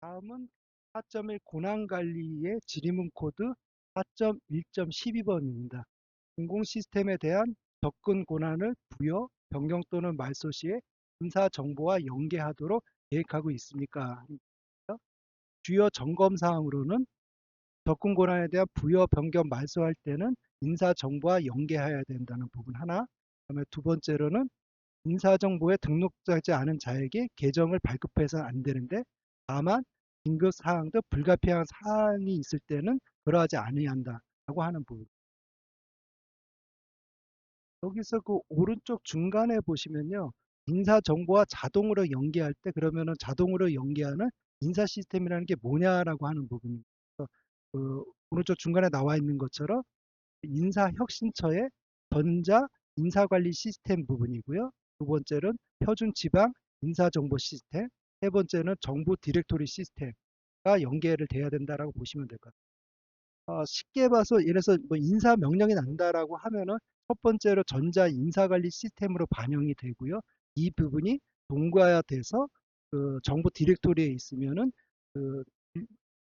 다음은 4.1 고난관리의 질의문 코드 4.1.12번입니다. 공공 시스템에 대한 접근 권한을 부여, 변경 또는 말소 시에 인사 정보와 연계하도록 계획하고 있습니까? 주요 점검 사항으로는 접근 권한에 대한 부여, 변경, 말소할 때는 인사 정보와 연계해야 된다는 부분 하나. 그다음에 두 번째로는 인사 정보에 등록하지 않은 자에게 계정을 발급해서는 안 되는데, 다만 긴급 사항 등 불가피한 사항이 있을 때는 그러하지 않아야 한다라고 하는 부분. 여기서 그 오른쪽 중간에 보시면요. 인사 정보와 자동으로 연계할 때, 그러면은 자동으로 연계하는 인사 시스템이라는 게 뭐냐라고 하는 부분입니다. 그 오른쪽 중간에 나와 있는 것처럼 인사 혁신처의 전자 인사관리 시스템 부분이고요. 두 번째는 표준 지방 인사정보 시스템, 세 번째는 정부 디렉토리 시스템과 연계를 돼야 된다라고 보시면 될 것 같아요. 쉽게 봐서 예를 들어서 뭐 인사 명령이 난다라고 하면은 첫 번째로 전자 인사관리 시스템으로 반영이 되고요. 이 부분이 동과돼서 그 정부 디렉토리에 있으면은 그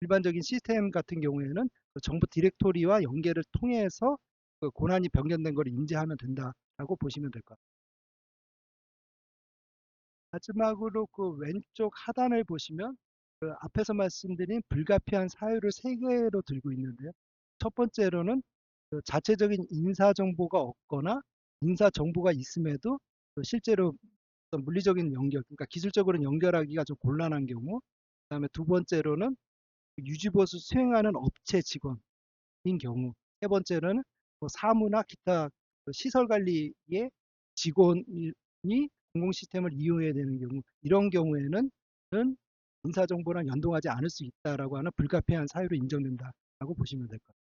일반적인 시스템 같은 경우에는 그 정부 디렉토리와 연계를 통해서 그 권한이 변경된 걸 인지하면 된다라고 보시면 될 것 같아요. 마지막으로 그 왼쪽 하단을 보시면 그 앞에서 말씀드린 불가피한 사유를 세 개로 들고 있는데요. 첫 번째로는 그 자체적인 인사 정보가 없거나 인사 정보가 있음에도 그 실제로 어떤 물리적인 연결, 그러니까 기술적으로 연결하기가 좀 곤란한 경우. 그다음에 두 번째로는 유지보수 수행하는 업체 직원인 경우. 세 번째로는 뭐 사무나 기타 그 시설 관리의 직원이 공공 시스템을 이용해야 되는 경우, 이런 경우에는 인사정보랑 연동하지 않을 수 있다라고 하는 불가피한 사유로 인정된다라고 보시면 될 것 같아요.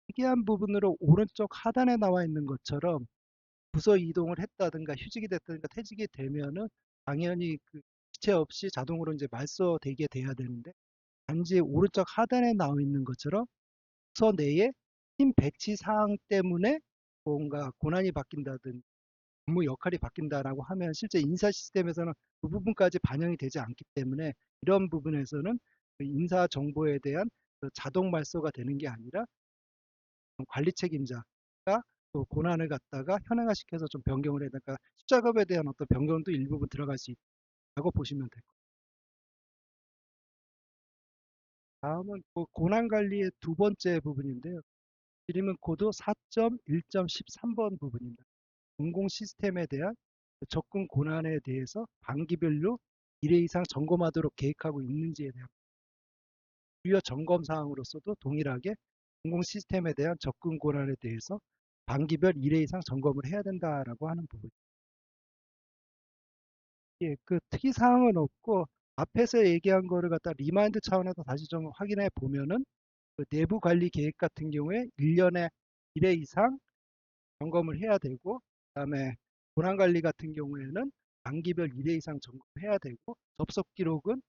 특이한 부분으로 오른쪽 하단에 나와 있는 것처럼 부서 이동을 했다든가 휴직이 됐다든가 퇴직이 되면은 당연히 그 지체 없이 자동으로 이제 말소되게 돼야 되는데, 단지 오른쪽 하단에 나와 있는 것처럼 부서 내에 팀 배치 사항 때문에 뭔가 권한이 바뀐다든 업무 역할이 바뀐다라고 하면 실제 인사 시스템에서는 그 부분까지 반영이 되지 않기 때문에, 이런 부분에서는 그 인사 정보에 대한 그 자동 말소가 되는 게 아니라 관리 책임자가 그 권한을 갖다가 현행화시켜서 좀 변경을 해야 되니까 숫작업에 대한 어떤 변경도 일부분 들어갈 수 있다고 보시면 될 것 같아요. 다음은 그 권한 관리의 두 번째 부분인데요. 질문 코드 4.1.13번 부분입니다. 공공 시스템에 대한 접근 권한에 대해서 반기별로 1회 이상 점검하도록 계획하고 있는지에 대한 주요 점검 사항으로서도 동일하게 공공 시스템에 대한 접근 권한에 대해서 반기별 1회 이상 점검을 해야 된다라고 하는 부분. 예, 그 특이 사항은 없고 앞에서 얘기한 거를 갖다 리마인드 차원에서 다시 좀 확인해 보면은 그 내부 관리 계획 같은 경우에 1년에 1회 이상 점검을 해야 되고, 그다음에 권한 관리 같은 경우에는 단기별 1회 이상 점검해야 되고, 접속 기록은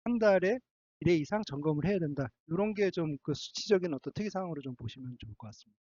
한 달에 1회 이상 점검을 해야 된다. 이런 게 좀 그 수치적인 어떤 특이사항으로 좀 보시면 좋을 것 같습니다.